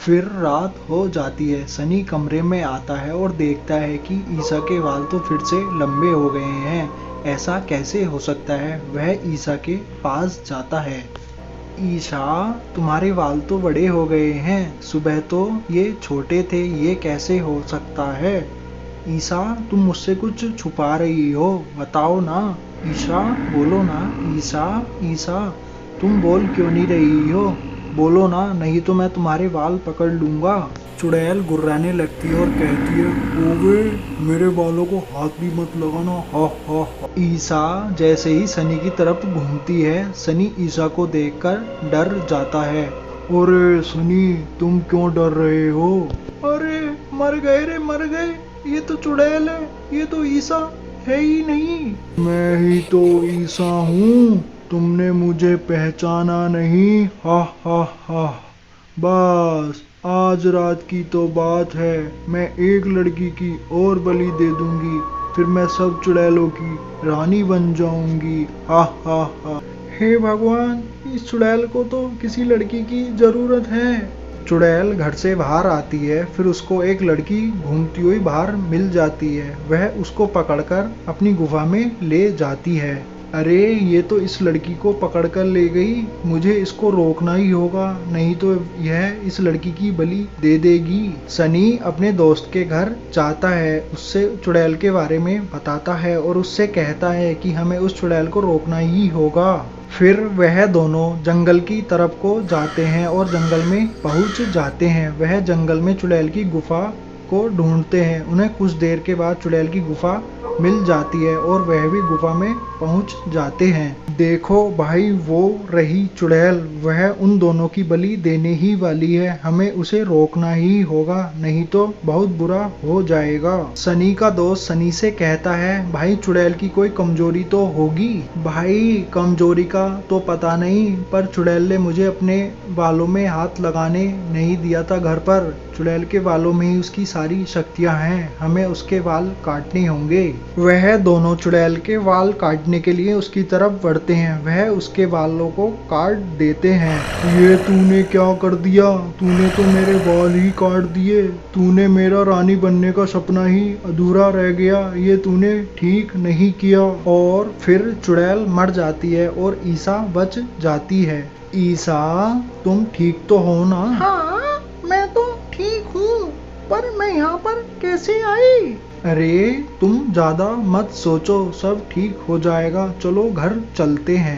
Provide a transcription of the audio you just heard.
फिर रात हो जाती है। सनी कमरे में आता है और देखता है कि ईसा के बाल तो फिर से लंबे हो गए हैं। ऐसा कैसे हो सकता है? वह ईसा के पास जाता है। ईशा, तुम्हारे बाल तो बड़े हो गए हैं। सुबह तो ये छोटे थे, ये कैसे हो सकता है? ईशा, तुम मुझसे कुछ छुपा रही हो, बताओ ना। ईशा, बोलो ना। ईशा, ईशा, तुम बोल क्यों नहीं रही हो? बोलो ना, नहीं तो मैं तुम्हारे बाल पकड़ लूंगा। चुड़ैल गुर्राने लगती है और कहती है, ओवे, मेरे बालों को हाथ भी मत लगाना, हा हा हा। ईसा जैसे ही सनी की तरफ घूमती है, सनी ईसा को देखकर डर जाता है। अरे सनी, तुम क्यों डर रहे हो? अरे मर गए रे, मर गए। ये तो चुड़ैल है, ये तो ईसा है ही नहीं। मैं ही तो ईसा हूँ, तुमने मुझे पहचाना नहीं, हा हा हा। बस आज रात की तो बात है, मैं एक लड़की की और बलि दे दूंगी, फिर मैं सब चुड़ैलों की रानी बन जाऊंगी, हा हा हा। हे भगवान, इस चुड़ैल को तो किसी लड़की की जरूरत है। चुड़ैल घर से बाहर आती है, फिर उसको एक लड़की घूमती हुई बाहर मिल जाती है। वह उसको पकड़कर अपनी गुफा में ले जाती है। अरे ये तो इस लड़की को पकड़कर ले गई, मुझे इसको रोकना ही होगा, नहीं तो यह इस लड़की की बलि दे देगी। सनी अपने दोस्त के घर जाता है, उससे चुड़ैल के बारे में बताता है और उससे कहता है कि हमें उस चुड़ैल को रोकना ही होगा। फिर वह दोनों जंगल की तरफ को जाते हैं और जंगल में पहुंच जाते हैं। वह जंगल में चुड़ैल की गुफा को ढूंढते हैं। उन्हें कुछ देर के बाद चुड़ैल की गुफा मिल जाती है और वह भी गुफा में पहुंच जाते हैं। देखो भाई, वो रही चुड़ैल, वह उन दोनों की बलि देने ही वाली है, हमें उसे रोकना ही होगा, नहीं तो बहुत बुरा हो जाएगा। सनी का दोस्त सनी से कहता है, भाई चुड़ैल की कोई कमजोरी तो होगी। भाई कमजोरी का तो पता नहीं, पर चुड़ैल ने मुझे अपने बालों में हाथ लगाने नहीं दिया था घर पर। चुड़ैल के बालों में ही उसकी सारी शक्तियां हैं, हमें उसके बाल काटने होंगे। वह दोनों चुड़ैल के बाल काटने के लिए उसकी तरफ बढ़ते हैं। वह उसके बालों को काट देते हैं। ये तूने क्या कर दिया? तूने तो मेरे बाल ही काट दिए। तूने मेरा रानी बनने का सपना ही अधूरा रह गया। ये तूने ठीक नहीं किया। और फिर चुड़ैल मर जाती है और ईसा बच जाती है। ईसा, तुम ठीक तो हो ना? हाँ, मैं तो ठीक हूँ, पर मैं यहाँ पर कैसे आई? अरे तुम ज्यादा मत सोचो, सब ठीक हो जाएगा, चलो घर चलते हैं।